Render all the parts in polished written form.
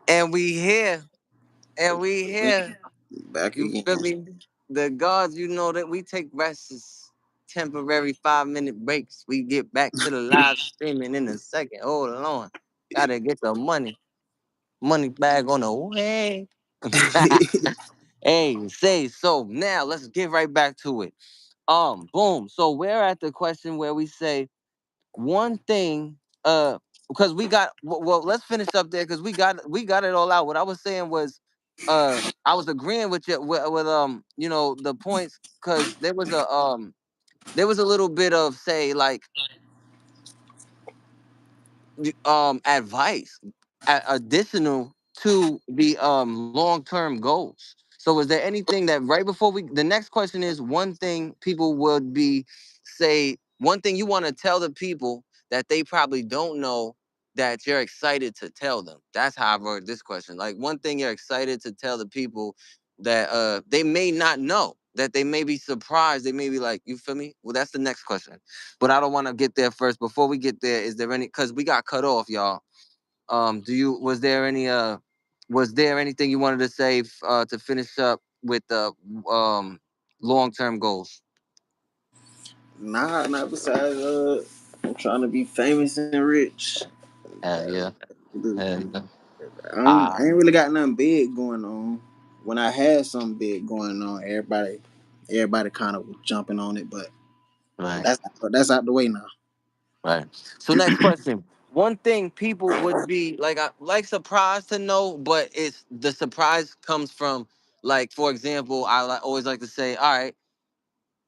And we here. And we here. Back You again. feel me? The gods, you know that we take rests, temporary 5-minute breaks. We get back to the live streaming in a second. Hold on. Gotta get the money. Money bag on the way. Hey, say so. Now let's get right back to it. Boom. So we're at the question where we say one thing, because we got well, let's finish up there because we got it all out. What I was saying was I was agreeing with you with the points, because there was a little bit of, say, like, advice additional to the long-term goals. So is there anything that, right before we, the next question is, one thing people would be, say, one thing you want to tell the people that they probably don't know that you're excited to tell them? That's how I wrote this question. Like, one thing you're excited to tell the people that they may not know, that they may be surprised, they may be like, you feel me? Well, that's the next question, but I don't want to get there first. Before we get there, is there any? Because we got cut off, y'all. Do you? Was there anything you wanted to say to finish up with the long term goals? Nah, not besides I'm trying to be famous and rich. Hell yeah, hell yeah. I ain't really got nothing big going on. When I had something big going on, everybody kind of was jumping on it, but Right, that's out the way now. right. So next question. One thing people would be like surprised to know, but it's the surprise comes from, like, for example, always like to say, all right,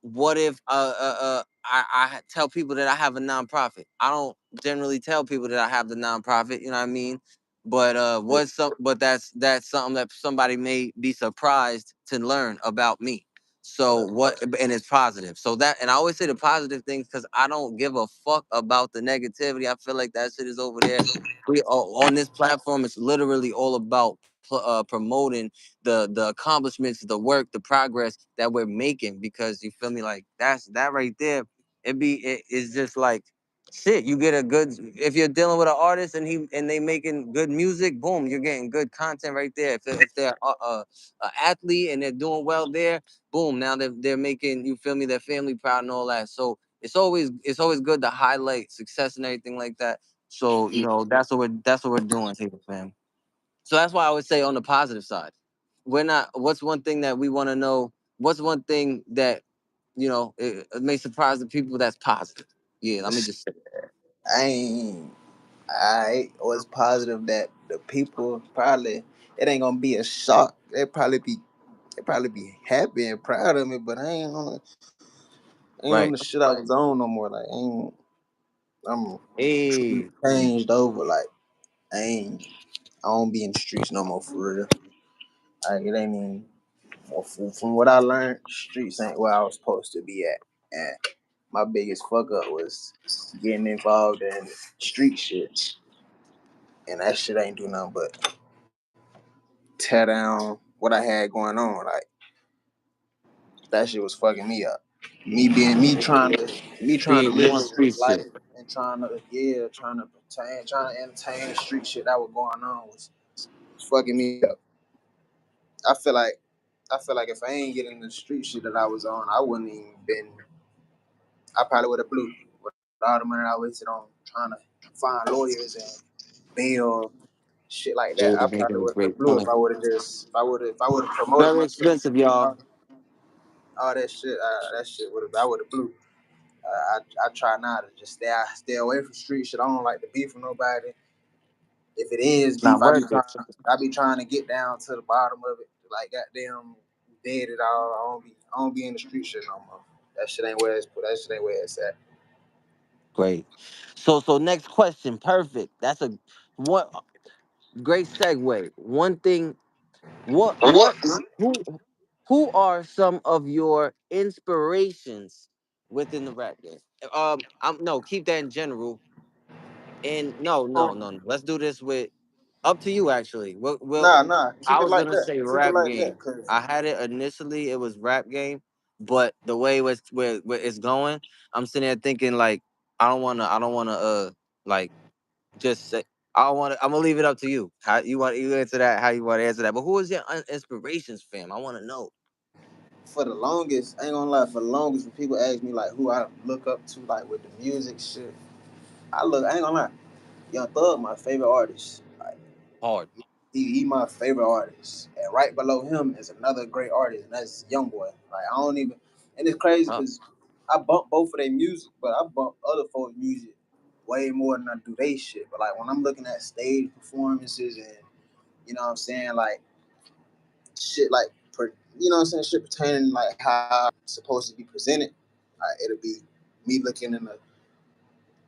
what if I tell people that I have a nonprofit? I don't generally tell people that I have the nonprofit, you know what I mean? But that's something that somebody may be surprised to learn about me. So what, and it's positive. So that, and I always say the positive things because I don't give a fuck about the negativity. I feel like that shit is over there. We on this platform, it's literally all about promoting the accomplishments, the work, the progress that we're making. Because you feel me, like, that right there. It's just like, shit. You get a good, if you're dealing with an artist and they making good music, boom, you're getting good content right there. If they're a athlete and they're doing well there, boom, now they're making, you feel me, their family proud and all that. So it's always good to highlight success and everything like that. So that's what we're doing here, fam. So that's why I would say, on the positive side, we're not. What's one thing that we want to know? What's one thing that it may surprise the people that's positive? Yeah, let me just say. I ain't. I was positive that the people probably it ain't gonna be a shock. They probably be happy and proud of me, but I ain't on the Right. shit I was on no more. Like I'm Hey, changed over. Like I ain't I don't be in the streets no more for real. Like it ain't even from what I learned, streets ain't where I was supposed to be at. And my biggest fuck up was getting involved in street shit. And that shit ain't do nothing but tear down what I had going on. Like that shit was fucking me up. Me trying to being live good my street best life shit. and trying to entertain the street shit that was going on was fucking me up. I feel like I feel like if I ain't getting the street shit that I was on, I wouldn't even been. I probably would have blew with all the money I wasted on trying to find lawyers and bail shit like that. I You're probably making a would have great blew if point. I would have just if I would have promoted Very myself, expensive, y'all. all, all that shit. That shit would have I would have blew. I try not to just stay away from street shit. I don't like to beef with nobody. If it is It's not beef, I be worth trying it. I be trying to get down to the bottom of it. Like goddamn dead it all. I don't be in the street shit no more. That shit ain't where it's put. That shit ain't where it's at. Great. So next question. Perfect. That's a what great segue. One thing. What who who are some of your inspirations within the rap game? I'm no, keep that in general. And no. Let's do this with, up to you. Actually, Nah. I Keep it was like gonna that. say Keep it rap like that. game. Cause I had it initially. It was rap game, but the way where it's going, I'm sitting there thinking, like, I don't wanna like just say. I want to. I'm gonna leave it up to you. How you want you answer that? How you want to answer that? But who is your inspirations, fam? I want to know. For the longest, I ain't gonna lie. For the longest, when people ask me like who I look up to, like with the music shit, I ain't gonna lie. Young Thug, my favorite artist. Like Hard. he my favorite artist, and right below him is another great artist, and that's Young Boy. Like I don't even, and it's crazy Huh. because I bump both of their music, but I bump other folks' music way more than I do they shit. But like when I'm looking at stage performances and you know what I'm saying, like shit like you know what I'm saying, shit pertaining like how it's supposed to be presented, it'll be me looking in the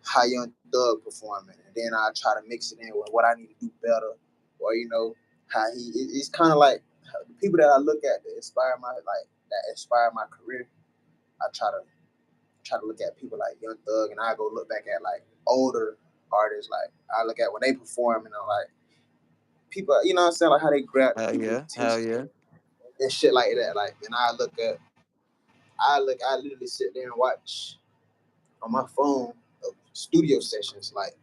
how Young Thug performing, and then I try to mix it in with what I need to do better, or you know how it's kind of like the people that I look at that inspire my like that inspire my career. I try to look at people like Young Thug, and I go look back at like older artists. Like I look at when they perform, and I'm like people, you know what I'm saying, like how they grab the Hell people's yeah. Hell attention yeah. and shit like that. Like, and I literally sit there and watch on my phone studio sessions, like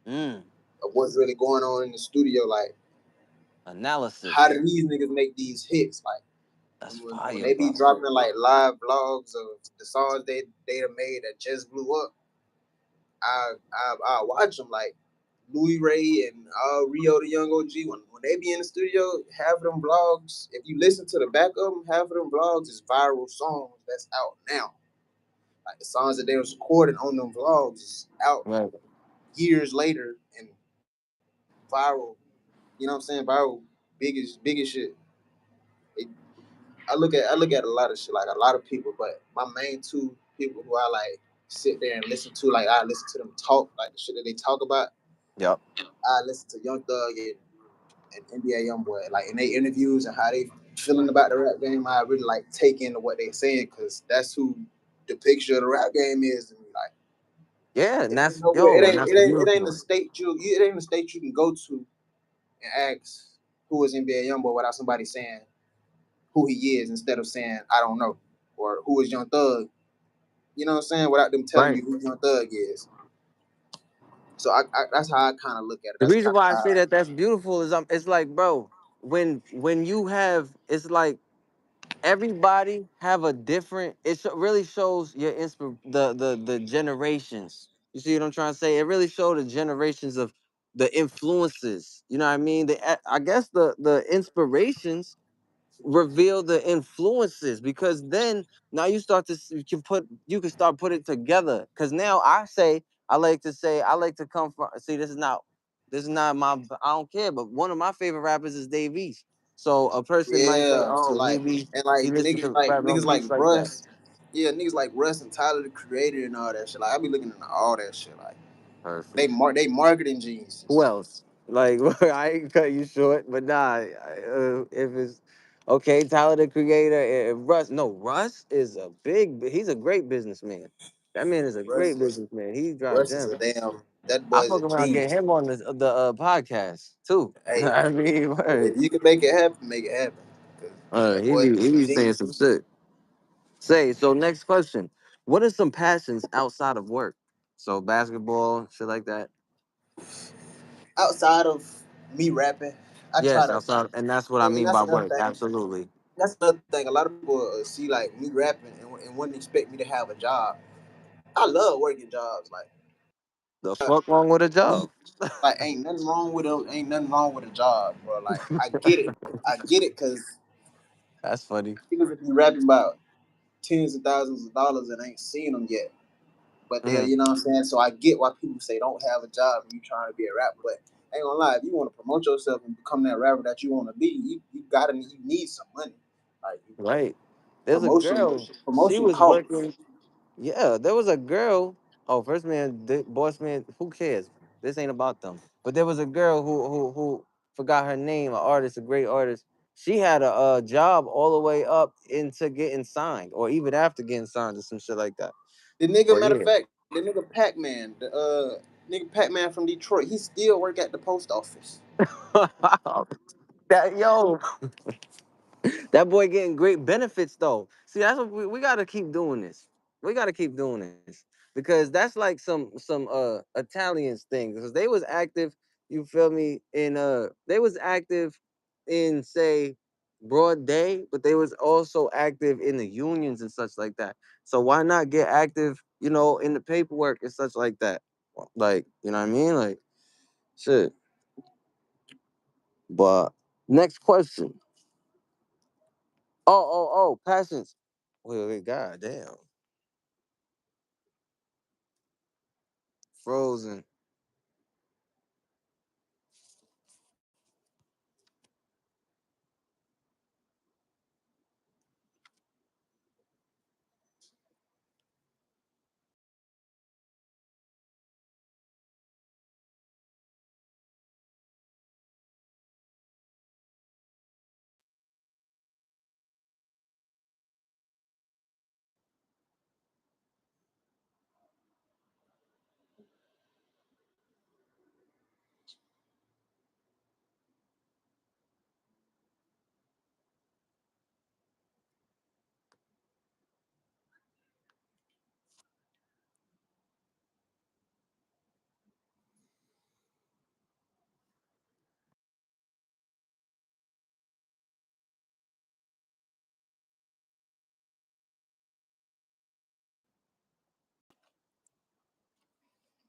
Mm. of what's really going on in the studio, like how Analysis. do these niggas make these hits? Like That's when fire, they be bro. dropping like live vlogs of the songs they have made that just blew up, I watch them like Louis Ray and Rio the Young OG when they be in the studio. Half of them vlogs, if you listen to the back of them, half of them vlogs is viral songs that's out now. Like the songs that they was recording on them vlogs is out Right. years later and viral. You know what I'm saying? Viral, biggest shit. It, I look at a lot of shit, like a lot of people, but my main two people who I like sit there and listen to, like I listen to them talk, like the shit that they talk about. Yep. I listen to Young Thug and NBA YoungBoy, like in their interviews and how they feeling about the rap game. I really like take into what they saying because that's who the picture of the rap game is to me. Like Yeah, and that's it yo, and ain't that's it ain't the beautiful. state it ain't the state you can go to and ask who is NBA YoungBoy without somebody saying who he is instead of saying I don't know or who is Young Thug. You know what I'm saying? Without them telling Right. you who Young Thug is. So that's how I kind of look at it. The That's reason kind of why I say how. that that's beautiful is it's like, bro, when you have, it's like everybody have a different. Really shows your the generations. You see what I'm trying to say? It really shows the generations of the influences. You know what I mean? I guess the inspirations reveal the influences, because then now you start to you can start putting it together, because now I like to come from, see, this is not my, I don't care, but one of my favorite rappers is Dave East. So a person might say, Yeah. So oh, like and he like listens to rap on niggas like beats like that. Russ. Yeah, niggas like Russ and Tyler the Creator and all that shit. Like I be looking into all that shit. Like Perfect. they marketing Who geniuses. else? Like, I ain't cut you short, but nah. If it's okay, Tyler the Creator, Russ. No, Russ is he's a great businessman. That man is a great Russ businessman. He dropped Russ is gems. a damn that I boy is a fuck around genius. get him on the podcast too. Hey, I mean, word. if you can make it happen, make it happen. 'Cause that boy is He a be saying genius. some shit. Say so. Next question: what are some passions outside of work? So basketball, shit like that. Outside of me rapping, I try Yes, to, outside, and that's what I and mean that's by another work. thing. Absolutely. That's another thing. A lot of people see like me rapping and wouldn't expect me to have a job. I love working jobs. Like The fuck wrong with a me, job? like ain't nothing wrong with a job, bro. Like I get it, because That's funny. people could be rapping about tens of thousands of dollars and ain't seen them yet. But they're, Hmm. you know what I'm saying. So I get why people say don't have a job and you trying to be a rapper. But I ain't gonna lie, if you want to promote yourself and become that rapper that you want to be, you need some money. Like Right. There's a promotion, girl. She promotion was costs. working. Yeah, there was a girl. Oh, first man, boss man. Who cares? This ain't about them. But there was a girl who forgot her name. An artist, a great artist. She had a job all the way up into getting signed, or even after getting signed, or some shit like that. The nigga, But matter of yeah. fact, the nigga Pac-Man, the nigga Pac-Man from Detroit, he still work at the post office. that yo, that boy getting great benefits though. See, that's what we got to keep doing this. We got to keep doing this because that's like some Italians thing, because they was active. You feel me? And they was active in say broad day, but they was also active in the unions and such like that. So why not get active, in the paperwork and such like that? Like, you know what I mean? Like, shit. But next question. Oh, passions. Wait, god damn. Frozen.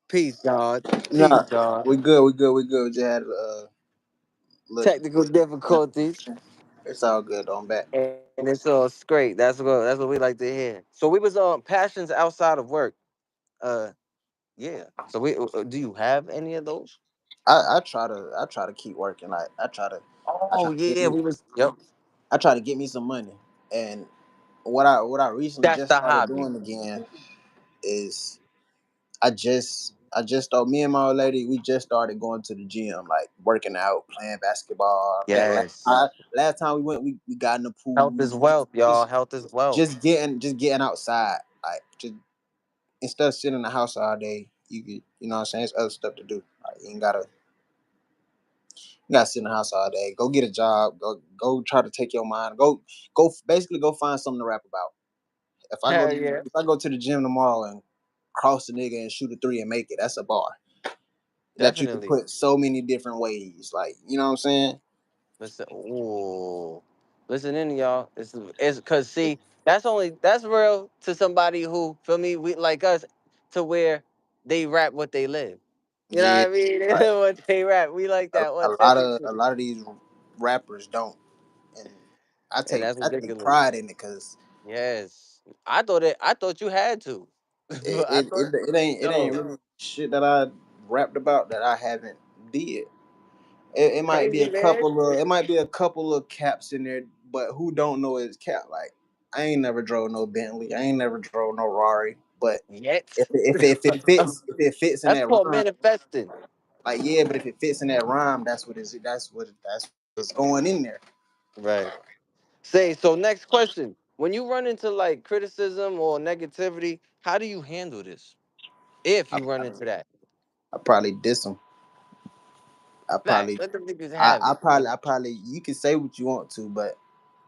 Peace, God. Peace, Nah, God. we good. We good. We good. We just had look. Technical difficulties. It's all good. On back. And it's all straight. That's what we like to hear. So we was on passions outside of work. Uh, yeah. So do you have any of those? I try to keep working. Like I try Oh to get yeah, me we was. Yep. I try to get me some money. And what I recently That's just the started hobby. doing again is I just me and my old lady, we just started going to the gym, like working out, playing basketball. Yes. Last time we went, we got in the Health pool, is wealth, y'all. just Health is wealth. just getting outside, like just instead of sitting in the house all day, you know what I'm saying? It's other stuff to do. Like you gotta sit in the house all day. Go get a job. Go try to take your mind. Basically go find something to rap about. If I go Hell yeah. if I go to the gym tomorrow and cross the nigga and shoot a three and make it, that's a bar that you can Definitely. put so many different ways. Like, you know what I'm saying? Listen, ooh, listen in, y'all. It's cause see, that's real to somebody who feel me, we like us, to where they rap what they live. You know Yeah. what I mean? They Like live what they rap. We like a, that a lot of authenticity, a lot of these rappers don't, and I and take that's I take ridiculous. pride in it because Yes, I thought you had to. it, I it, thought it, it ain't it ain't no really shit that I rapped about that I haven't did. It might be crazy a man. couple of caps in there, but who don't know it's cap? Like I ain't never drove no Bentley, I ain't never drove no Rari, but Yet. if it fits in That's that called rhyme, manifesting. like yeah, but if it fits in that rhyme, that's what's going in there. Right. Say so. Next question: when you run into like criticism or negativity, how do you handle this? If I, you run into that, I probably diss them. I facts. probably Let them niggas have it. I probably you can say what you want to, but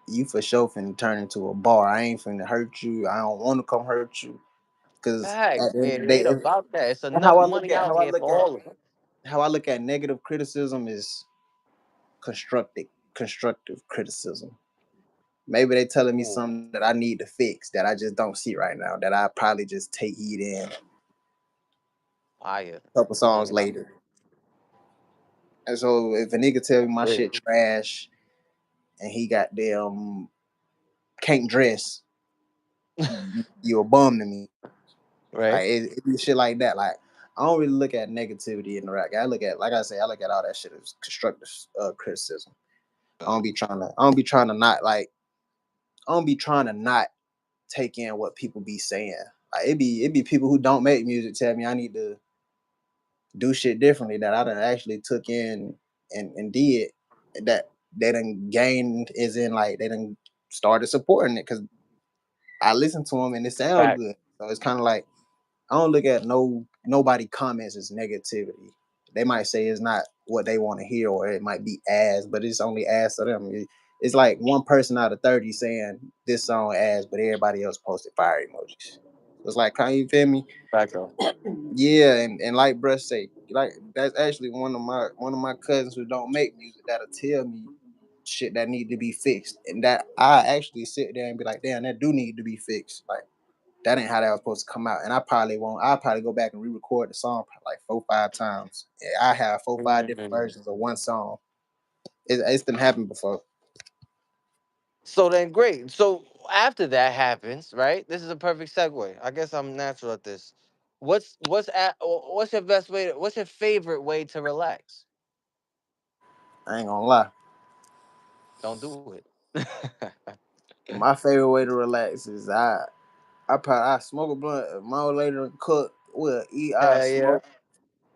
you for sure finna turn into a bar. I ain't finna hurt you. I don't want to come hurt you. Cause at Facts, the end of man. the It day, ain't about that. It's enough how I look money at out here for all of us. how I look at negative criticism is constructive criticism. Maybe they telling me Ooh, something that I need to fix that I just don't see right now. That I probably just take heed in a fire. couple I songs ain't gonna later. And so if a nigga tell me my lie. shit trash and he got them can't dress, you a bum to me. Right? Like it be shit like that. Like I don't really look at negativity in the rap. I look at like I say, I look at all that shit as constructive criticism. I don't be trying to not like I don't be trying to not take in what people be saying. Like it be people who don't make music tell me I need to do shit differently that I done actually took in and did that they done gained is in like they done started supporting it because I listen to them and it sounds Fact. good. So it's kind of like I don't look at nobody comments as negativity. They might say it's not what they want to hear, or it might be ass, but it's only ass to them. It's like one person out of 30 saying this song ass, but everybody else posted fire emojis. It's like, can you feel me? Back up. Yeah, and like bruh say, like that's actually one of my cousins who don't make music that'll tell me shit that need to be fixed, and that I actually sit there and be like, damn, that do need to be fixed. Like that ain't how that was supposed to come out, and I probably won't. I'll probably go back and re-record the song like 4 5 times. Yeah, I have 4 5 different Mm. versions of one song. It's done happened before. So then, great. So after that happens, right? This is a perfect segue. I guess I'm natural at this. What's your best way? What's your favorite way to relax? I ain't gonna lie. Don't do it. My favorite way to relax is I smoke a blunt. My old lady done cook. We'll eat. I Hell yeah. smoke.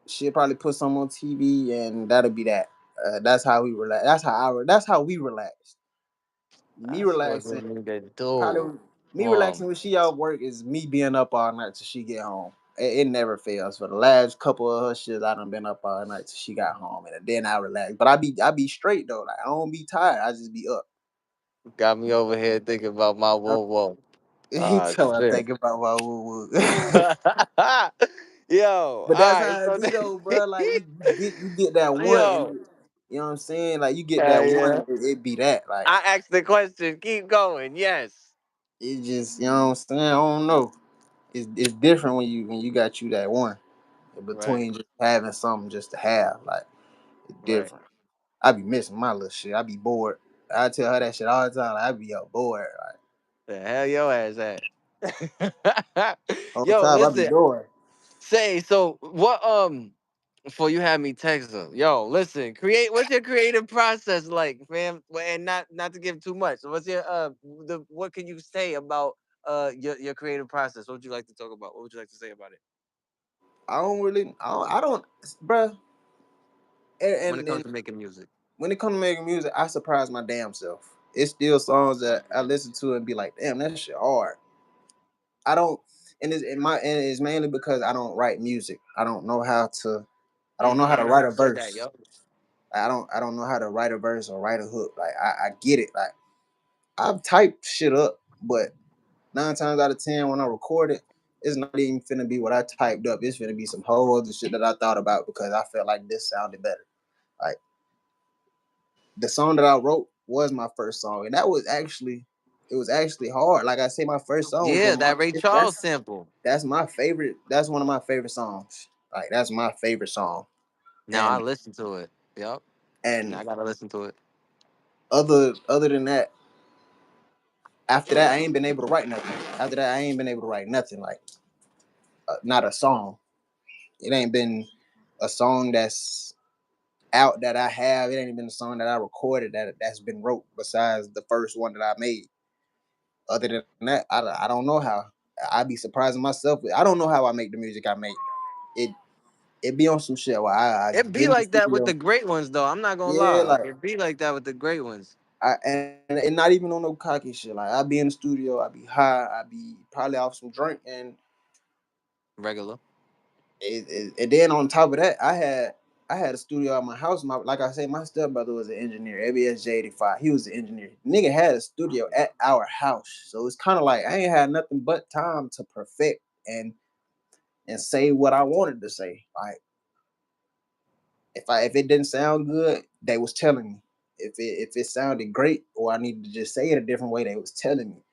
She'll probably put some on TV, and that'll be that. That's how we relax. That's how we relax. Me That's what we relaxing. need to do. Probably me relaxing Um, when she out work is me being up all night till she get home. It never fails. For the last couple of her shit, I done been up all night till she got home, and then I relax. But I be straight though. Like I don't be tired. I just be up. got me over here thinking about my whoa whoa. He Ah, tell I shit. think about my woo woo. Yo, all But that's right. how it So, be though, bro. Like you get that one, and yo, you know what I'm saying. Like you get that one, yeah. and it be that. Like I asked the question. Keep going. Yes. it just, you know what I'm saying. I don't know. It's different when you got you that one Right. between just having something just to have. Like it's Right. different. I be missing my little shit. I be bored. I tell her that shit all the time. Like, I be up bored. Like The hell your ass at? whole Yo, time I be listen. doing. Say so. What before you had me text her. Yo, listen. Create. What's your creative process like, fam? And not to give too much. What's your what can you say about your creative process? What would you like to talk about? What would you like to say about it I don't really. I don't, bruh. And, when it and comes and to making music? when it comes to making music, I surprise my damn self. It's still songs that I listen to and be like, damn, that shit hard. I don't, and it's mainly because I don't write music. I don't know how to Mm-hmm. write a You said that, verse. yo. I don't know how to write a verse or write a hook. Like I get it. Like I've typed shit up, but 9 times out of 10 when I record it, it's not even finna be what I typed up. It's finna be some whole other shit that I thought about because I felt like this sounded better. Like the song that I wrote was my first song, and it was actually hard. Like I say, my first song, but Yeah, that Ray Charles sample. that's my favorite. That's one of my favorite songs. Like that's my favorite song. Now I And listened to it. Yep. Now and I gotta listen to it. other than that, after that, I ain't been able to write nothing. After that, I ain't been able to write nothing. Like not a song. It ain't been a song that's out that I have. It ain't been a song that I recorded that's been wrote besides the first one that I made. Other than that, I don't know how. I be surprising myself. I don't know how I make the music I make. It it be on some shit where I It get be in the like that with the studio. great ones, though. I'm not gonna Yeah, lie. like It be like that with the great ones. and not even on no cocky shit. Like I be in the studio, I be high, I be probably off some drink, Regular. and then on top of that, I had a studio at my house. Like I said, my stepbrother was an engineer, ABSJ 85. He was an engineer. Nigga had a studio at our house, so it's kind of like I ain't had nothing but time to perfect and say what I wanted to say. Like if it didn't sound good, they was telling me. If it sounded great or I needed to just say it a different way, they was telling me.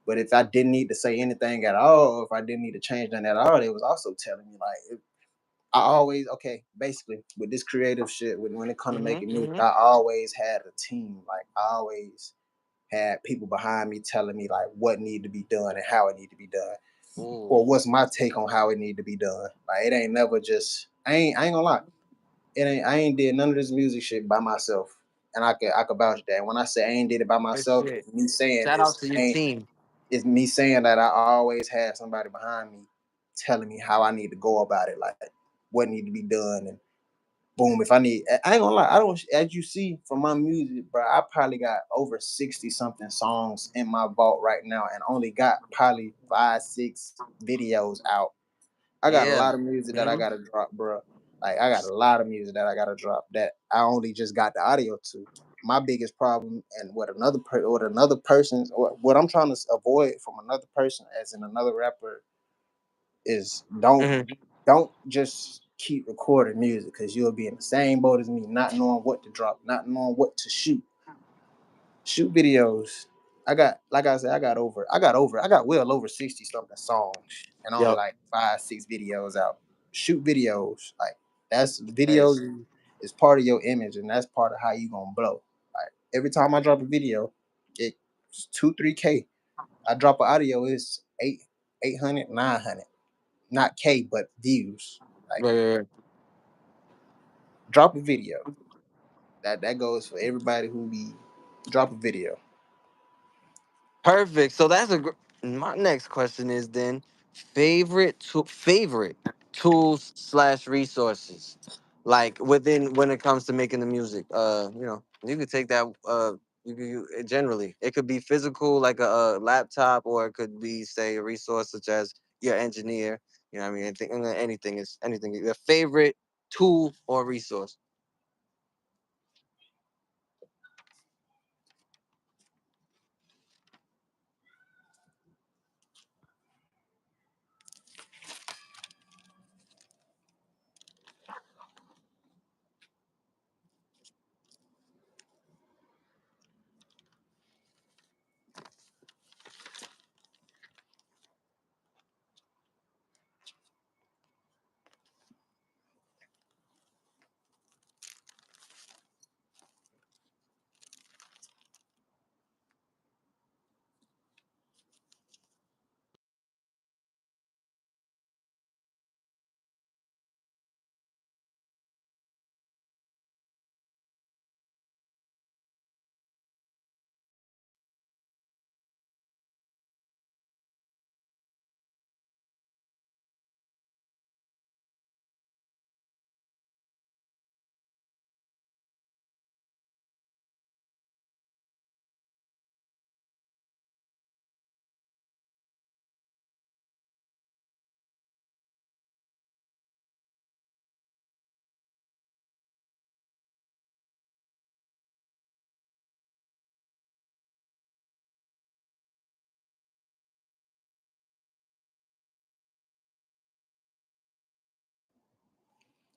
But if I didn't need to say anything at all, if I didn't need to change nothing at all, they was also telling me. Like I always okay, basically with this creative shit, when it comes to making music, Mm-hmm. I always had a team. Like I always had people behind me telling me like what need to be done and how it need to be done, or Ooh. what's my take on how it need to be done. Like it ain't never just I ain't gonna lie, I ain't did none of this music shit by myself, and I could vouch that. When I say I ain't did it by Good myself, shit. me saying Shout out this to your ain't team. it's me saying that I always had somebody behind me telling me how I need to go about it, like what need to be done, and boom. If I ain't gonna lie, I don't. As you see from my music, bro, I probably got over 60 something songs in my vault right now, and only got probably 5 6 videos out. I got a Yeah. lot of music that I Mm-hmm. gotta drop, bro. Like I got a lot of music that I gotta drop that I only just got the audio to. My biggest problem, and what another person's, or what I'm trying to avoid from another person, as in another rapper, is Hmm. don't just keep recording music because you'll be in the same boat as me, not knowing what to drop, not knowing what to shoot. Shoot videos. I got, like I said, I got well over 60 something songs and only Yep. like 5, 6 videos out. Shoot videos. Like that's Nice. videos is part of your image and that's part of how you gonna blow. Like every time I drop a video, it's 2, 3K. I drop an audio, it's 800, 900. Not K, but views. Like Right, right, right. drop a video. That goes for everybody who be drop a video. Perfect. So that's my next question is then favorite tools slash resources, like within when it comes to making the music. You could take that. Generally, it could be physical, like a laptop, or it could be say a resource such as your engineer. You know what I mean? Anything is anything. Your favorite tool or resource.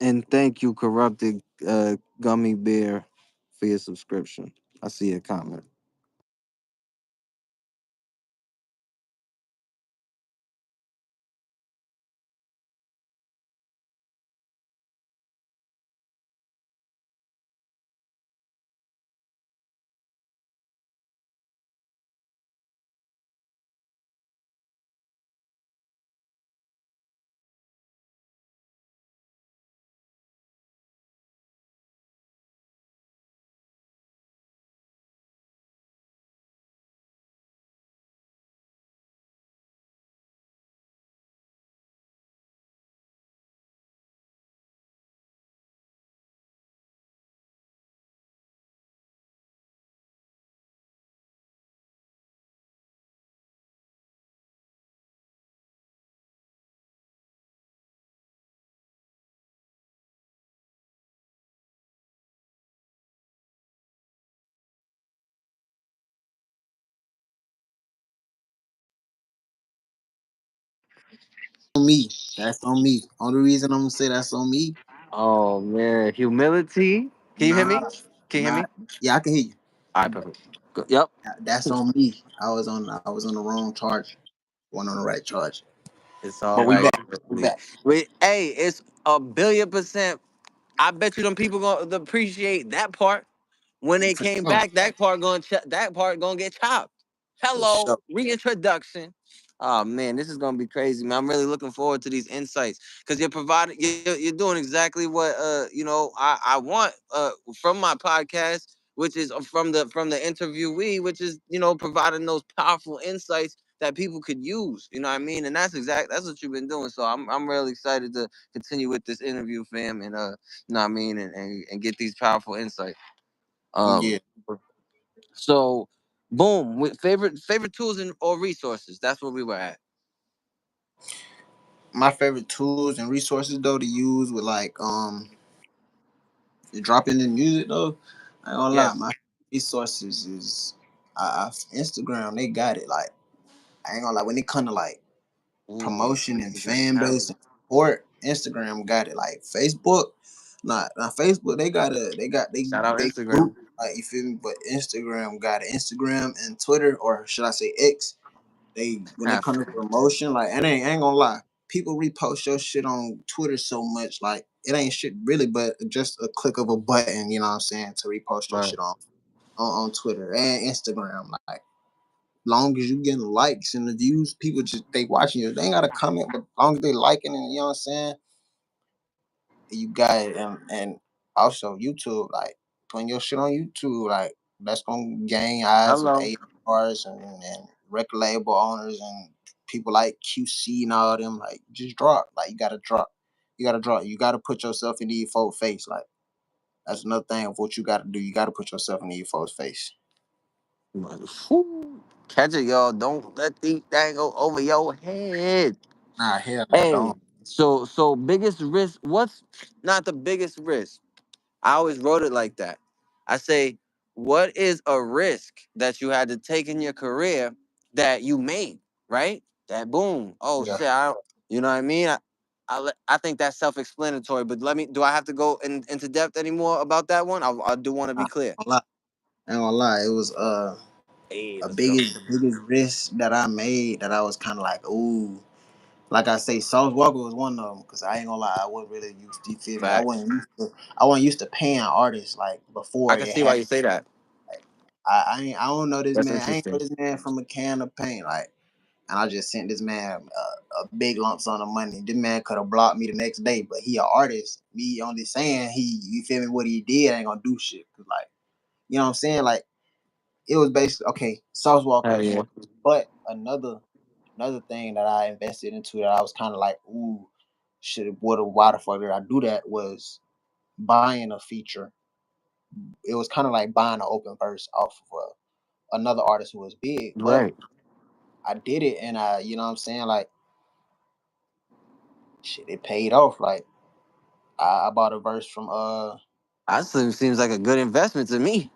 And thank you, Corrupted Gummy Bear, for your subscription. I see a comment. On me. That's on me. Only reason I'm gonna say that's on me. Oh man, humility. Can you hear Nah, me? Can you hear nah. me? Yeah, I can hear you. All right, perfect. Yep. That's on me. I was on the wrong charge. One on the right charge. It's all But we right. back. We back. Hey, it's a billion percent. I bet you them people gonna appreciate that part. When they For came sure. back, that part gonna get chopped. For Hello, sure. reintroduction. Oh man, this is gonna be crazy, man. I'm really looking forward to these insights because you're doing exactly what I want from my podcast, which is from the interviewee, which is providing those powerful insights that people could use. You know what I mean? And that's what you've been doing. So I'm really excited to continue with this interview, fam, and you know what I mean, and get these powerful insights. Um, Yeah. so, boom. With favorite tools or resources. That's where we were at. My favorite tools and resources though to use with like dropping in music though. I ain't gonna lie, Yes. my resources is Instagram. They got it. Like I ain't gonna lie when it come to like Ooh, promotion and that's a good fan challenge. base and support. Instagram got it. Like Facebook, not Facebook. They Shout out they group. Instagram. Like you feel me? But Instagram got it. Instagram and Twitter, or should I say X? They when it Half. comes to promotion, like and ain't gonna lie, people repost your shit on Twitter so much, like it ain't shit really, but just a click of a button. You know what I'm saying, to repost your Right. shit on Twitter and Instagram. Like long as you getting likes and the views, people just they watching you. They ain't got to comment, but long as they liking it, you know what I'm saying, you got it. And also YouTube, like putting your shit on YouTube, like that's gonna gain eyes of Hello. ARs and record label owners and people like QC and all them. Like just drop, like you gotta drop, you gotta put yourself in these folks' face. Like that's another thing of what you gotta do. You gotta put yourself in these folks' face. Whew. Catch it, y'all. Don't let the thing go over your head. Nah, hell no, Hey, don't. so biggest risk. What's not the biggest risk? I always wrote it like that. I say, what is a risk that you had to take in your career that you made, right? That boom. Oh Yeah. shit, I don't, you know what I mean? I think that's self-explanatory, but do I have to go into depth anymore about that one? I do want to be Nah, clear. I ain't gonna lie, it was Hey, a let's go. biggest risk that I made that I was kind of like, ooh, like I say, Sauce Walker was one of them because I ain't gonna lie, I wasn't really used to, you feel me? Facts. I wasn't used to paying artists like I before can it see why happened. you say that. Like, I don't know this That's man. I ain't know interesting. this man from a can of paint. Like, and I just sent this man a big lump sum of money. This man could have blocked me the next day, but he an artist. Me only saying you feel me? What he did ain't gonna do shit. Cause like, you know what I'm saying? Like, it was basically okay. Sauce Walker Hell was yeah. one, but another thing that I invested into that I was kind of like, ooh, should what why the fuck did I do that? Was buying a feature. It was kind of like buying an open verse off of another artist who was big, but Right. I did it, and you know what I'm saying, like, shit, it paid off. Like, I bought a verse from That seems like a good investment to me.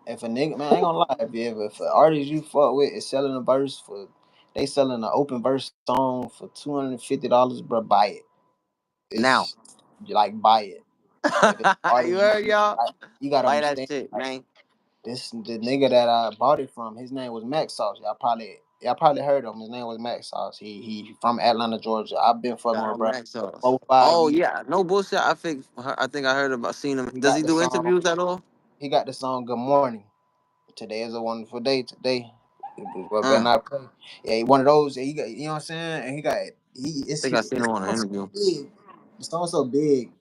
if a nigga, man, I ain't gonna lie, if an artist you fuck with is selling a verse for, they selling an open verse song for $250, bro, buy it. Now. It's like buy it. If it's You artist, heard y'all? you gotta Buy that understand. shit, Like man. this, the nigga that I bought it from, his name was Max Sauce. Y'all probably heard of him. His name was Max Sauce. He from Atlanta, Georgia. I've been fucking Shout with out bro Max Sauce. 4 5 years. Yeah, no bullshit. I think I heard about seen him. He Does got he the do song. interviews at all? He got the song "Good Morning." Today is a wonderful day. Today, what better I not play? Yeah, he one of those. He got, you know what I'm saying. And he got think I seen the him on an song's so interview. big. The song's so big.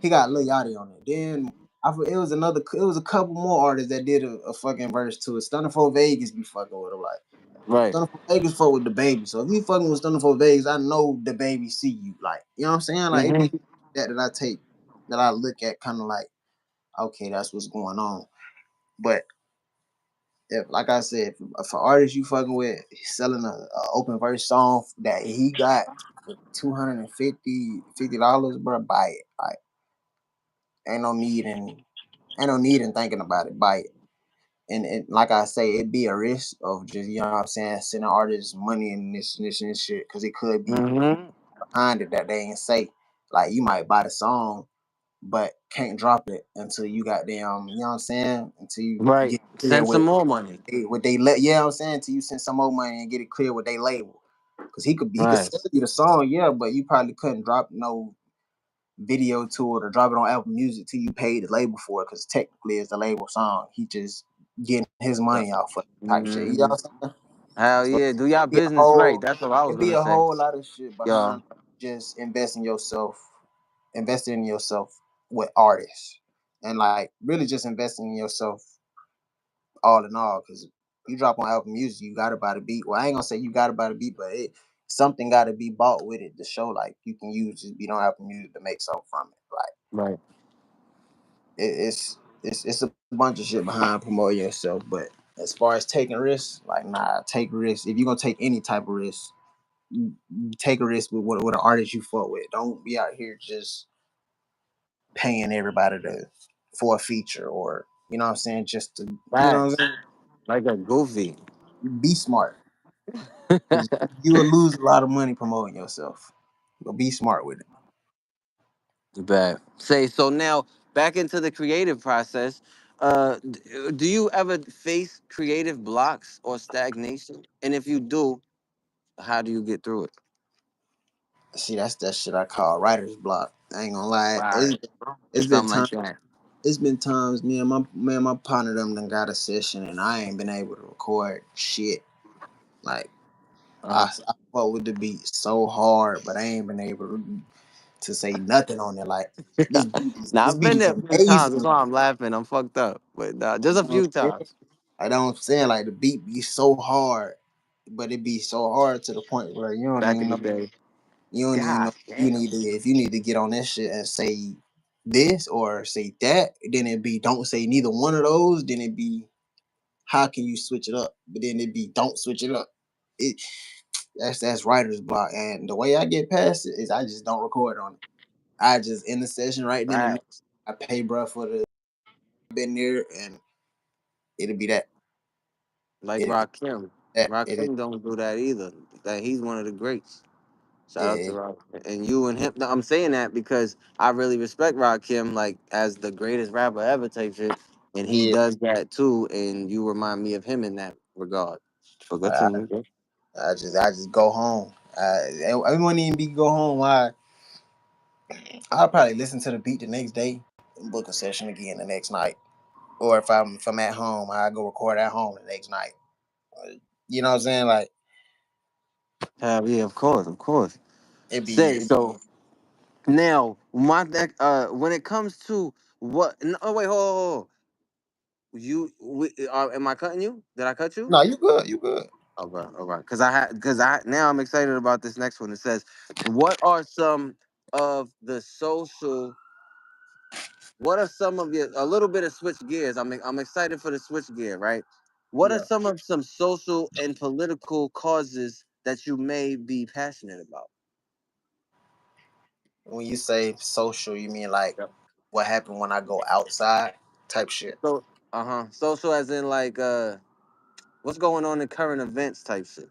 He got Lil Yachty on it. Then it was it was a couple more artists that did a fucking verse to it. Stunner for Vegas be fucking with him. Like Right. Stunner for Vegas fuck with the baby. So if you fucking with Stunner for Vegas, I know the baby see you. Like, you know what I'm saying? Like it Mm-hmm. be that I take, that I look at kind of like, okay, that's what's going on. But if, like I said, if an artist you fucking with selling a open verse song that he got for $250, bro, buy it. Like, ain't no need in thinking about it. Buy it. And like I say, it be a risk of just, you know what I'm saying, sending artists money and this and shit, because it could be Mm-hmm. behind it that they ain't say. Like you might buy the song, but can't drop it until you got them, you know what I'm saying, until you Right. get clear Send some with more money. what they let. Yeah, you know what I'm saying, until you send some more money and get it clear with they label. Because he could Right. sell you the song, yeah, but you probably couldn't drop no video to it or drop it on Apple Music till you paid the label for it, because technically it's the label song. He just getting his money off of it type shit. You know Mm-hmm. what I'm saying? Hell So yeah. Do y'all it be a business right. whole That's what I was it be gonna a say. whole lot of shit Yo. behind just investing in yourself with artists. And like really just investing in yourself all in all. Cause you drop on Apple Music, you gotta buy the beat. Well, I ain't gonna say you gotta buy the beat, but something gotta be bought with it to show like you can use this beat on Apple Music to make something from it. Like Right. it's a bunch of shit behind promoting yourself. But as far as taking risks, like nah, take risks. If you're gonna take any type of risk, take a risk with an artist you fuck with. Don't be out here just paying everybody for a feature, or you know what I'm saying, just to, you know what I'm Facts. saying. Like a goofy. Be smart. 'Cause you will lose a lot of money promoting yourself. But be smart with it. Bad. Say so now back into the creative process. Do you ever face creative blocks or stagnation? And if you do, how do you get through it? See, that's that shit I call writer's block. I ain't gonna lie. Right. It's been Something like time. that. It's been times me and my partner them done got a session and I ain't been able to record shit. Like Uh-huh. I fought with the beat so hard, but I ain't been able to say nothing on it. Like Now this I've beat been is there a few times. That's amazing. why I'm laughing. I'm fucked up, but just You a know what few I'm times. saying? I know what I'm saying. Like the beat be so hard, but it be so hard to the point where Back in the day. you don't even God know damn. if you need to get on that shit and say this or say that, then it be don't say neither one of those, then it be how can you switch it up? But then it be don't switch it up. It that's writer's block. And the way I get past it is I just don't record on it. I just in the session right then and there, Facts. I pay bruh for the been there and it'll be that. Like It'll be Rakim. that. It is Rakim don't do that either. That he's one of the greats. Shout out to yeah, Rock and you and him. No, I'm saying that because I really respect Rakim like as the greatest rapper ever type shit, and he yeah. does that too. And you remind me of him in that regard. So I, continue. I just go home. I wouldn't even be go home. I'll probably listen to the beat the next day and book a session again the next night. Or if I'm at home, I go record at home the next night. You know what I'm saying? Like Yeah, of course, of course. it be Say so. Now, when it comes to what? No, oh wait, hold. Am I cutting you? Did I cut you? no, you good, you good. All right, all right. Because I now I'm excited about this next one. It says, "What are some of the social? What are some of your a little bit of switch gears? I'm excited for the switch gear, right? What are Yeah. some social and political causes that you may be passionate about? When you say social, you mean like what happened when I go outside type shit. So, social as in like what's going on in current events type shit.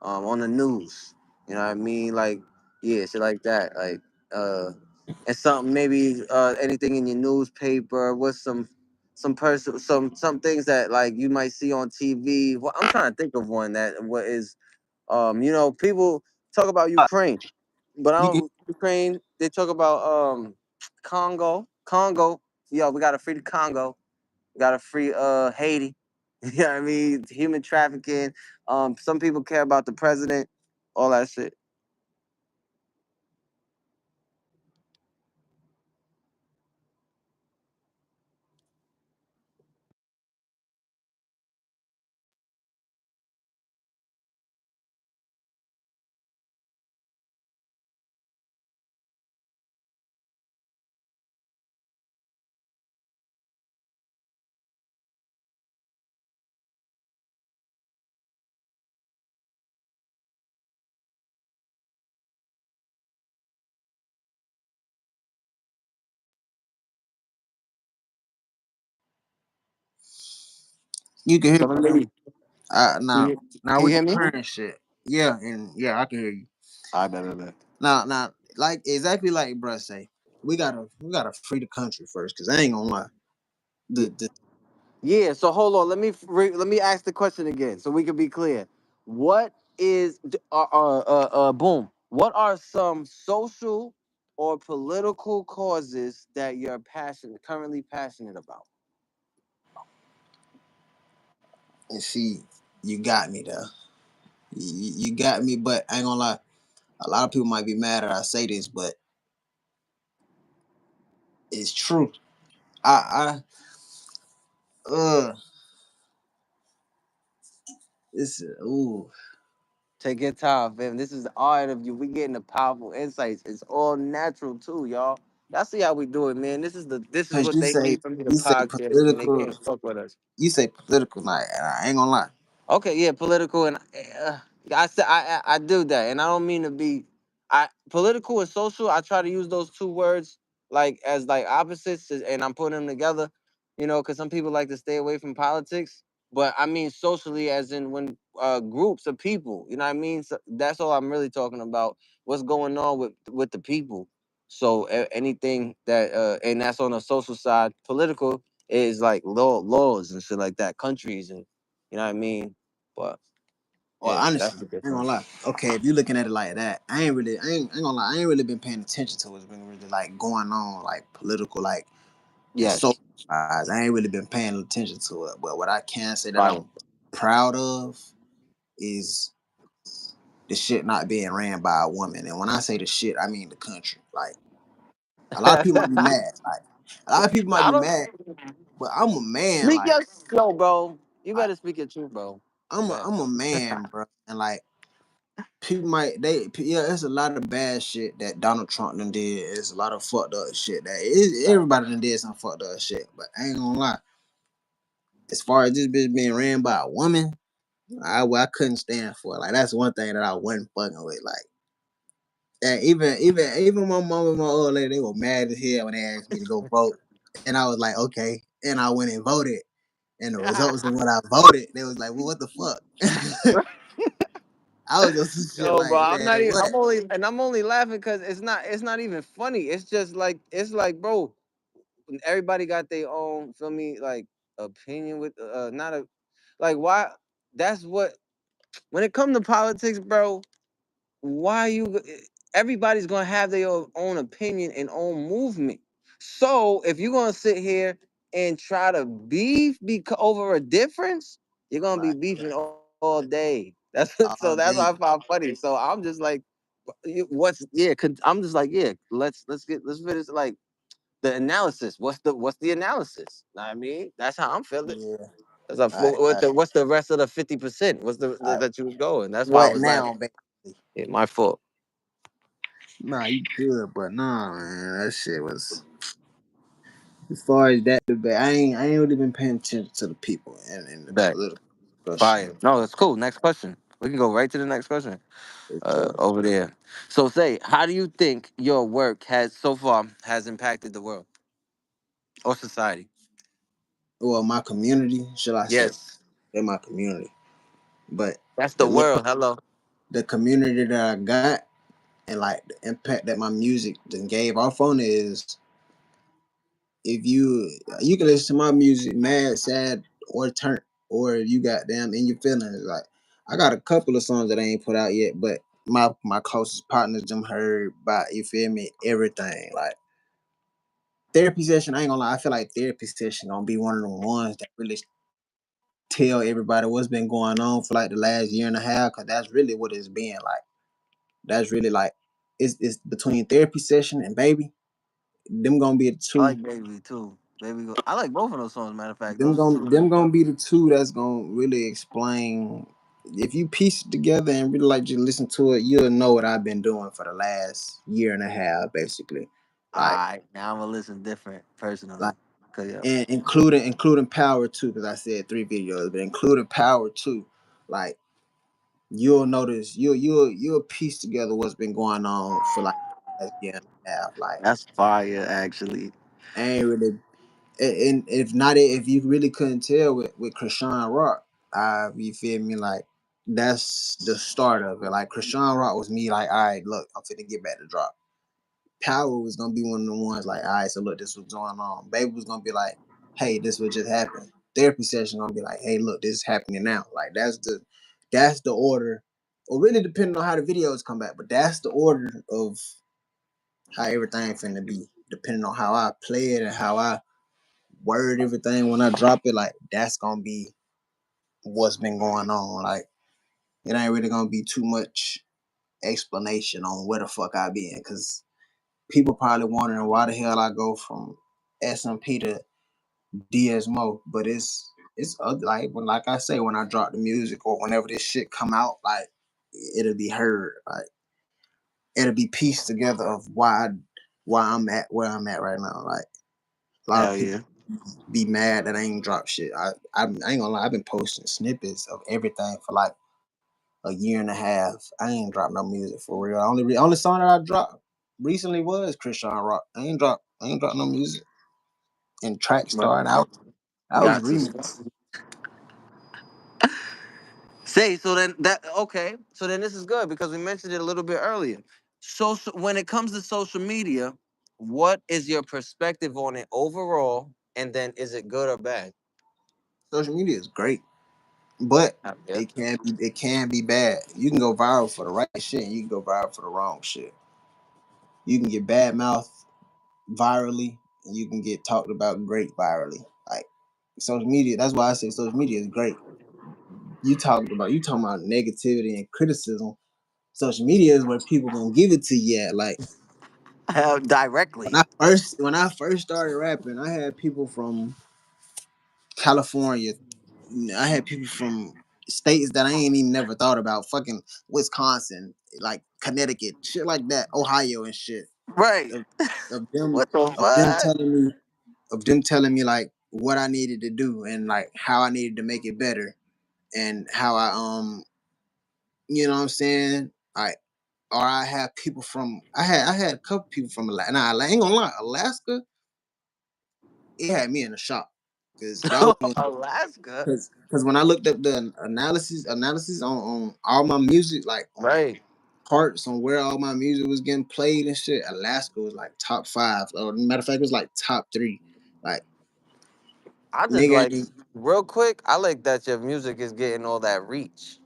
On the news. You know what I mean? Like, yeah, shit like that. Like, and something maybe anything in your newspaper. What's some things that like you might see on TV. Well, I'm trying to think of one that what is people talk about Ukraine, but I You can don't Ukraine. They talk about Congo. Yo, we gotta free the Congo. We gotta free Haiti. You know what I mean? Human trafficking. Some people care about the president, all that shit. you can hear So let me can now you, now can you with the hear me? current shit. Yeah, and yeah, I can hear you. I bet. Now, like exactly like bruh say, we gotta free the country first, cause I ain't gonna lie. The Yeah. So hold on. Let me ask the question again, so we can be clear. What is boom? What are some social or political causes that you're currently passionate about? and see, you got me there. You got me, but I ain't gonna lie. A lot of people might be mad that I say this, but it's true. I it's ooh. Take your time, fam. This is the art of you. We getting the powerful insights. It's all natural too, y'all. Y'all see how we do it, man. This is Cause what they need from me the you say podcast when they political, can't fuck with us. you say political night, and I ain't gonna lie. Okay, yeah, political and I said I do that, and I don't mean to be I political and social. I try to use those two words like as like opposites, and I'm putting them together. You know, because some people like to stay away from politics. but I mean socially, as in when groups of people. You know what I mean? So that's all I'm really talking about. What's going on with the people? So anything that and that's on the social side. Political is like laws and shit like that, countries and you know what I mean. But Well, yeah, that's honestly, the I ain't gonna difference. lie. Okay, if you're looking at it like that, I ain't gonna lie. I ain't really been paying attention to what's been really like going on, like political, like and social Yes, wise. I ain't really been paying attention to it. But what I can say that fire. I'm proud of is the shit not being ran by a woman. And when I say the shit, I mean the country. Like a lot of people might be mad. Like a lot of people might I be don't mad, but I'm a man. speak Like, your yo, bro. You like better speak your truth, bro. I'm a, Yeah. I'm a man, bro. And like people might yeah, there's a lot of bad shit that Donald Trump done did. There's a lot of fucked up shit that everybody done did some fucked up shit. But I ain't gonna lie. As far as this bitch being ran by a woman, I couldn't stand for it. Like that's one thing that I wasn't fucking with. Like and even my mom and my old lady, they were mad as hell when they asked me to go vote. And I was like, okay. And I went and voted. And the results of what I voted, they was like, well, what the fuck? I was just some shit Yo, bro, like, I'm not man, even. what? I'm only laughing because it's not even funny. It's just like it's like, bro. Everybody got their own. Feel me? Like opinion with not a like why. That's what when it comes to politics, bro. Why you? Everybody's gonna have their own opinion and own movement. So if you're gonna sit here and try to beef over a difference, you're gonna be Like beefing all day. That's so that's all what I day. find funny. So I'm just like, what's yeah? I'm just like yeah. Let's finish like the analysis. What's the analysis? Know what I mean, that's how I'm feeling. Yeah. That's like, All right, all right, what's the rest of the 50%? What's all right. that you was going? That's why I What was like, now, basically? yeah, my fault. Nah, you good, but nah, man, that shit was. As far as that debate, I ain't really been paying attention to the people and the Back. political discussion. Fire. No, that's cool. Next question. We can go right to the next question. So, Over there. So say, how do you think your work has so far has impacted the world or society? well, my community, should I say, Yes. in my community, but That's the the world. little Hello. the community that I got and like the impact that my music then gave off on is if you can listen to my music mad, sad, or turn, or you got them in your feelings. Like I got a couple of songs that I ain't put out yet, but my closest partners them heard by you feel me everything. Like therapy session, I ain't gonna lie, I feel like therapy session gonna be one of the ones that really tell everybody what's been going on for like the last year and a half, cause that's really what it's been like. That's really like it's between therapy session and baby. Them gonna be the I two. like Baby too. Baby go. I like both of those songs. Matter of fact, Them those are gonna two them good gonna songs. be the two that's gonna really explain. If you piece it together and really like just listen to it, you'll know what I've been doing for the last year and a half, basically. Like, Alright, now I'm gonna listen different like, personally. Cause yeah. and including power too, because I said three videos, but including power too. Like, you'll notice you'll piece together what's been going on for like the last year and a half. Like, That's fire actually. I ain't really and if not if you really couldn't tell with Krishan Rock, you feel me, like that's the start of it. Like Krishan Rock was me like, all right, look, I'm finna get back to drop. Power was gonna be one of the ones like, all right, so look, this was going on. Baby was gonna be like, hey, this what just happened. Therapy session gonna be like, hey, look, this is happening now. Like that's the order, or really depending on how the videos come back, but that's the order of how everything finna be, depending on how I play it and how I word everything when I drop it. Like that's gonna be what's been going on. Like it ain't really gonna be too much explanation on where the fuck I been, because people probably wondering why the hell I go from SMP to DSMO, but it's other, like when, like I say, when I drop the music or whenever this shit come out, like it'll be heard, like it'll be pieced together of why I'm at where I'm at right now. Like a lot of Hell people yeah. be mad that I ain't drop shit. I ain't gonna lie, I've been posting snippets of everything for like a year and a half. I ain't dropped no music for real. Only song that I dropped recently was Christian Rock. I ain't dropped no music. And track But started out. I was got to. remix. Say so then that okay. So then this is good because we mentioned it a little bit earlier. So when it comes to social media, what is your perspective on it overall? And then is it good or bad? Social media is great, but Yeah. it can be bad. You can go viral for the right shit, and you can go viral for the wrong shit. You can get bad mouth virally, and you can get talked about great virally. Like social media, that's why I say social media is great. You talking about negativity and criticism. Social media is where people gonna give it to you at. Like Directly. when I first started rapping, I had people from California. I had people from states that I ain't even never thought about. Fucking Wisconsin, like Connecticut, shit like that, Ohio and shit. Right. Of, of them What the of them fuck? telling me like what I needed to do and like how I needed to make it better and how you know what I'm saying? I had people from I had a couple people from Alaska. Nah, I ain't gonna lie, Alaska, it had me in the shop. Cause that was Alaska. because when I looked up the analysis on all my music, like on Right. parts on where all my music was getting played and shit, Alaska was like top five. Or matter of fact, it was like top three. Like I just nigga, like real quick. I like that your music is getting all that reach.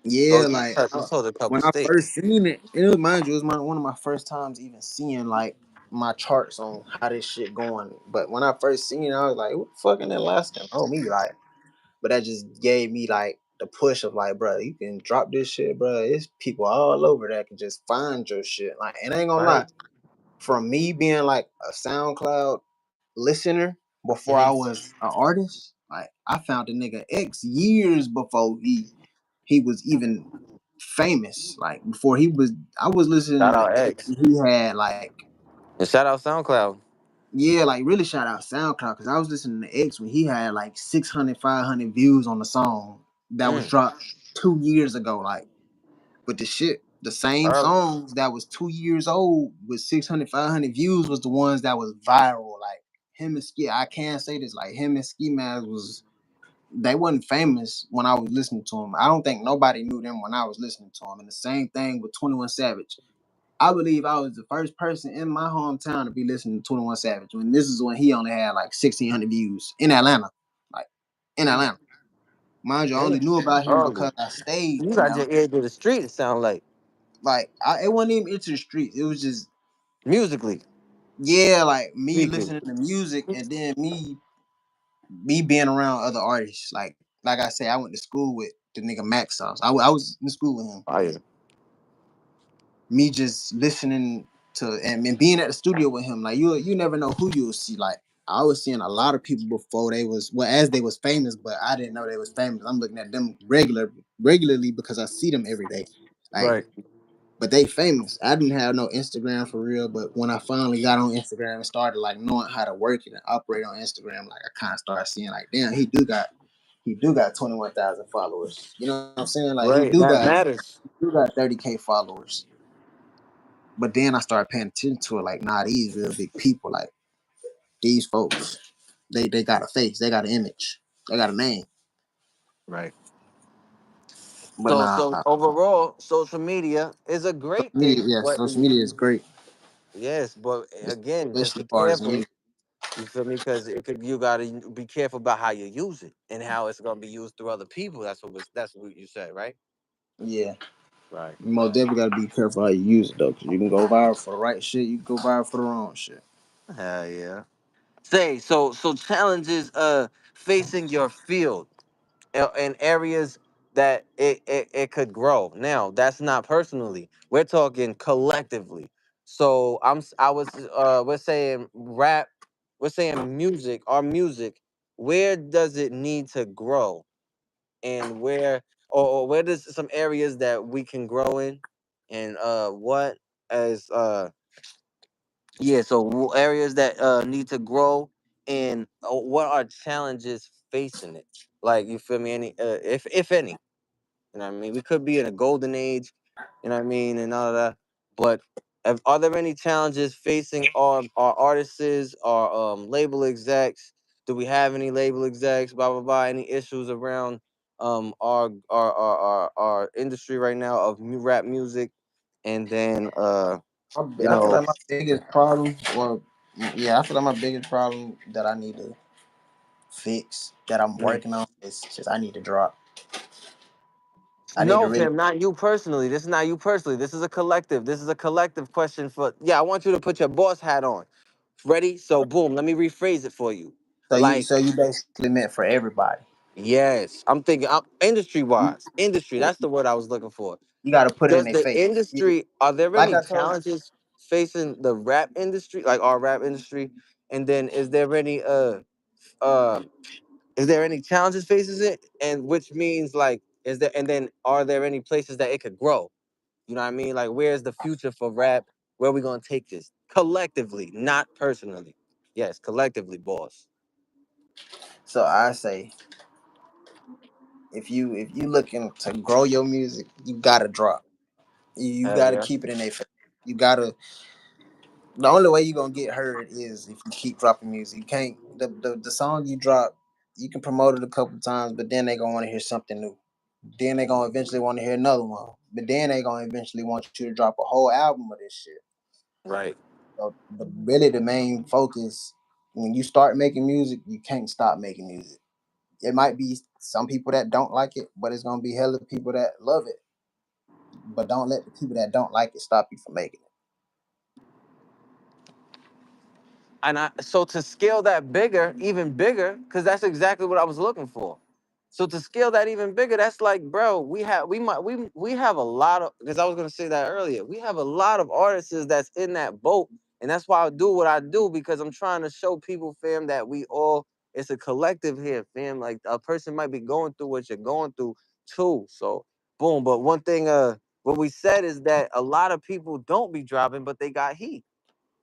So yeah, you like you told a couple when I states. first seen it, it was mind you, it was one of my first times even seeing like my charts on how this shit going. But when I first seen it, I was like, "What the fucking Alaska know me?" Like, but that just gave me like the push of like, bro, you can drop this shit, bro. It's people all over that can just find your shit. Like, and I ain't gonna lie, Right. from me being like a SoundCloud listener before I Mhm. was an artist, like I found the nigga X years before he was even famous. Like before he was, I was listening Shout to out X. X He had like, and shout out SoundCloud. yeah, like really shout out SoundCloud because I was listening to X when he had like 600, 500 views on the song that was Mm. dropped 2 years ago. Like, but the same Early. songs that was 2 years old with 600, 500 views was the ones that was viral. Like him and Ski, I can't say this, like him and Ski Mask they wasn't famous when I was listening to him. I don't think nobody knew them when I was listening to him. And the same thing with 21 Savage. I believe I was the first person in my hometown to be listening to 21 Savage when this is when he only had like 1,600 views in Atlanta. Like in Atlanta. Mind you, I only Mm. knew about him Early. because I stayed You in got your Atlanta. ear to the street. It sound like It wasn't even into the streets. It was just musically yeah, like me speaking. listening to music and then me being around other artists. Like I say, I went to school with the nigga Max Sauce. I was in school with him. Oh yeah. Me just listening to and being at the studio with him. Like you never know who you'll see. Like I was seeing a lot of people before they was as they was famous, but I didn't know they was famous. I'm looking at them regularly because I see them every day. Like Right. but they famous. I didn't have no Instagram for real, but when I finally got on Instagram and started like knowing how to work it and operate on Instagram, like I kind of started seeing like, damn, he do got 21,000 followers. You know what I'm saying? Like Right. That matters. he do got 30K followers. But then I started paying attention to it. Like, nah, these real big people. Like these folks, they got a face, they got an image, they got a name. Right. But So nah, overall, social media is a great media, thing, yeah, but social media is great, yes, but again, just especially be as far as careful. music. You feel me? Because it could you gotta be careful about how you use it and how it's gonna be used through other people. That's what you said, right? Yeah. Right. You most definitely gotta be careful how you use it though, because you can go viral for the right shit, you can go viral for the wrong shit. Hell yeah. Say so challenges facing your field in areas that it could grow. Now that's not personally. We're talking collectively. So I was we're saying rap, we're saying music, our music. Where does it need to grow, and or where does some areas that we can grow in, and what as yeah, so areas that need to grow, and what are challenges facing it? Like you feel me? Any if any, you know what I mean? We could be in a golden age, you know what I mean, and all of that. But are there any challenges facing our artists, our label execs? Do we have any label execs? Blah blah blah. Any issues around? our industry right now of new rap music, and then you I feel know, like my biggest problem, or yeah, I feel like my biggest problem that I need to fix, that I'm mm. working on, is just I need to drop. I need to No, really. fam, not you personally. This is not you personally. This is a collective. This is a collective question for. Yeah, I want you to put your boss hat on. Ready? So boom. Let me rephrase it for you. Like, So you basically meant for everybody. yes, I'm thinking industry You, wise. Industry. That's the word I was looking for. you got to put it in Does their the face. industry? Are there Like any I told you. challenges facing the rap industry, like our rap industry? And then uh is there any challenges faces it? And which means like is there? And then are there any places that it could grow? You know what I mean? Like, where's the future for rap? Where are we gonna take this collectively, not personally? Yes, collectively, boss. So I say, if you looking to grow your music, you gotta drop. You Hell gotta yeah. keep it in their face. You gotta. The only way you gonna get heard is if you keep dropping music. You can't the song you drop. You can promote it a couple times, but then they gonna want to hear something new. Then they gonna eventually want to hear another one. But then they gonna eventually want you to drop a whole album of this shit. Right. So really the main focus when you start making music, you can't stop making music. It might be some people that don't like it, but it's gonna be hella people that love it. But don't let the people that don't like it stop you from making it. And so to scale that bigger, even bigger, because that's exactly what I was looking for. So to scale that even bigger, that's like, bro, we have a lot of, because I was gonna say that earlier. We have a lot of artists that's in that boat, and that's why I do what I do, because I'm trying to show people, fam, that we all, it's a collective here, fam. Like a person might be going through what you're going through too. So boom. But one thing, what we said is that a lot of people don't be dropping, but they got heat.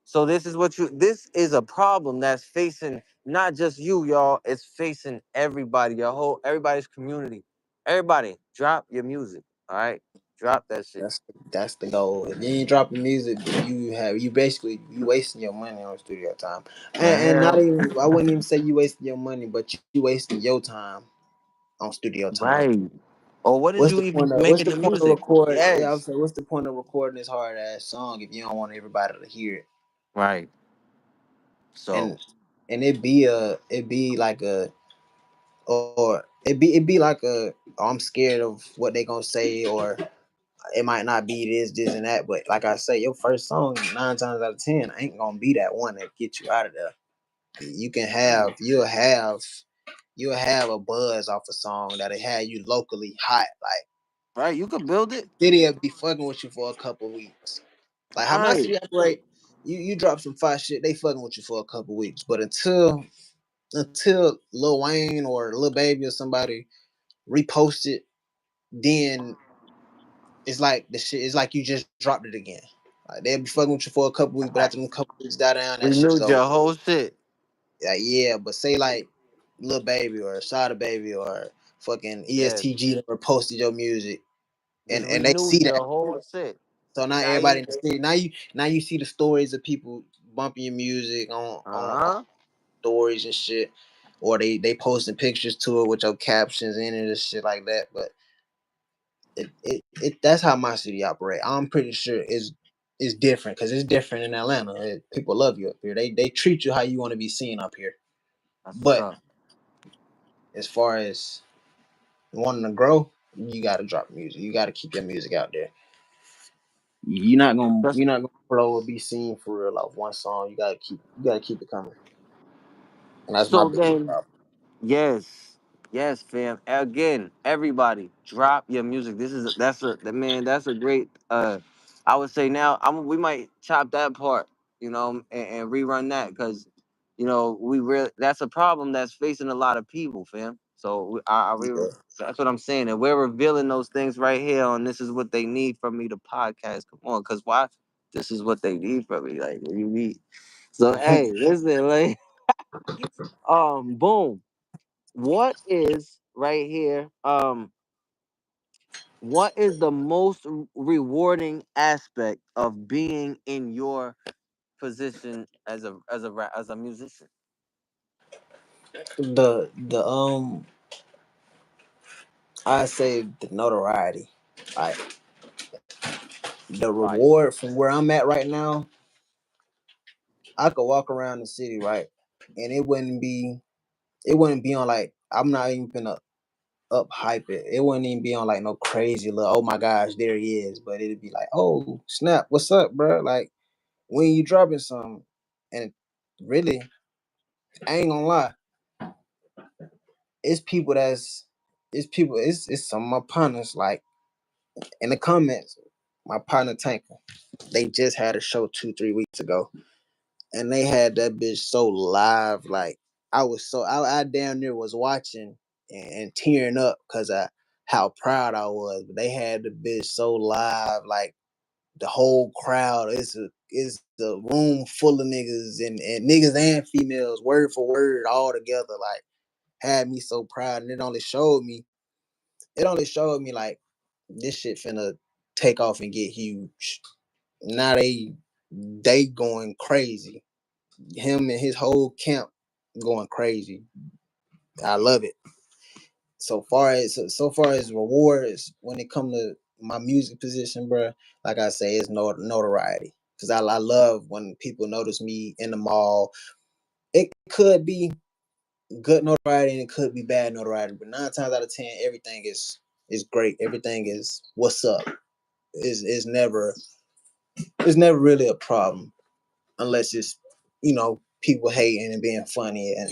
So this is a problem that's facing not just you, y'all. It's facing everybody, everybody's community. Everybody, drop your music. All right. Drop that shit. That's the goal. If you ain't dropping music, you basically you wasting your money on studio time. And not Man, even I wouldn't even say you wasting your money, but you wasting your time on studio time. right. Or what is you even What's making the the point of music? record? Yeah, I'm Yes. saying what's the point of recording this hard ass song if you don't want everybody to hear it? Right. So And it be like a or it be like a oh, I'm scared of what they gonna say, or it might not be this and that. But like I say, your first song 9 times out of 10 ain't gonna be that one that get you out of there. You can have you'll have a buzz off a song that'll have you locally hot. Like right, you could build it. City'll be fucking with you for a couple weeks. Like how my Right. city operate, you drop some fire shit, they fucking with you for a couple weeks. But until Lil Wayne or Lil Baby or somebody repost it, then it's like the shit. It's like you just dropped it again. Like they'll be fucking with you for a couple weeks, but after them couple weeks die down, that shit is Renewed over. your whole shit. Yeah, but say like Lil Baby or Sada Baby or fucking Yes. ESTG that reposted your music, Just and they see renewed that. your whole shit. So now Now everybody you in the city. Now you see the stories of people bumping your music on uh-huh. stories and shit, or they posting pictures to it with your captions in it and shit like that. But that's how my city operate. I'm pretty sure it's different because it's different in Atlanta. People love you up here. They treat you how you want to be seen up here. That's what's But up. as far as wanting to grow, you got to drop music. You got to keep your music out there. That's You're not gonna blow or be seen for real off one song. You gotta keep it coming. And that's my so biggest then. problem. Yes, yes, fam. Again, everybody, drop your music. That's a great. I would say now we might chop that part, and rerun that because, we really that's a problem that's facing a lot of people, fam. So Yeah. that's what I'm saying, and we're revealing those things right here. And this is what they need from me to podcast. Come on, because why? This is what they need from me. Like, what do you need? So hey, listen, like, boom. What is right here? What is the most rewarding aspect of being in your position as a musician? The I say the notoriety. Like the Fire. reward from where I'm at right now, I could walk around the city, right? And it wouldn't be on like I'm not even gonna up hype it. It wouldn't even be on like no crazy little oh my gosh, there he is. But it'd be like, oh snap, what's up, bro? Like when you dropping something, and really, I ain't gonna lie, it's people that's it's some of my partners like in the comments, my partner Tanker. They just had a show 2-3 weeks ago, and they had that bitch so live. Like I damn near was watching and tearing up because I how proud I was. But they had the bitch so live, like the whole crowd. It's the room full of niggas and niggas and females, word for word, all together. Like had me so proud, and it only showed me like this shit finna take off and get huge. Now they going crazy. Him and his whole camp going crazy. I love it. So far as rewards when it come to my music position, bro, like I say, it's notoriety. Cause I love when people notice me in the mall. It could be good notoriety and it could be bad notoriety, but 9 times out of 10, everything is great. Everything is what's up. Is never really a problem unless it's people hating and being funny, and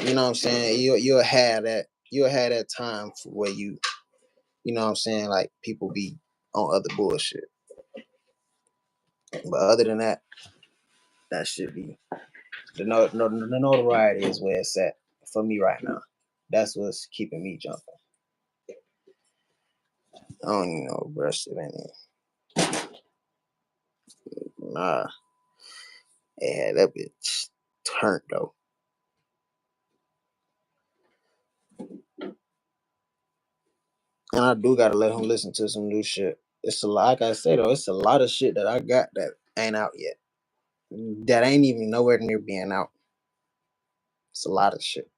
you know what I'm saying. You'll have that time for where you know what I'm saying, like people be on other bullshit. But other than that, that should be the notoriety is where it's at for me right now. That's what's keeping me jumping. I don't even know, bro. Shit ain't nah. Yeah, that bitch turned though. And I do gotta let him listen to some new shit. It's a lot, like I say though, it's a lot of shit that I got that ain't out yet. That ain't even nowhere near being out. It's a lot of shit.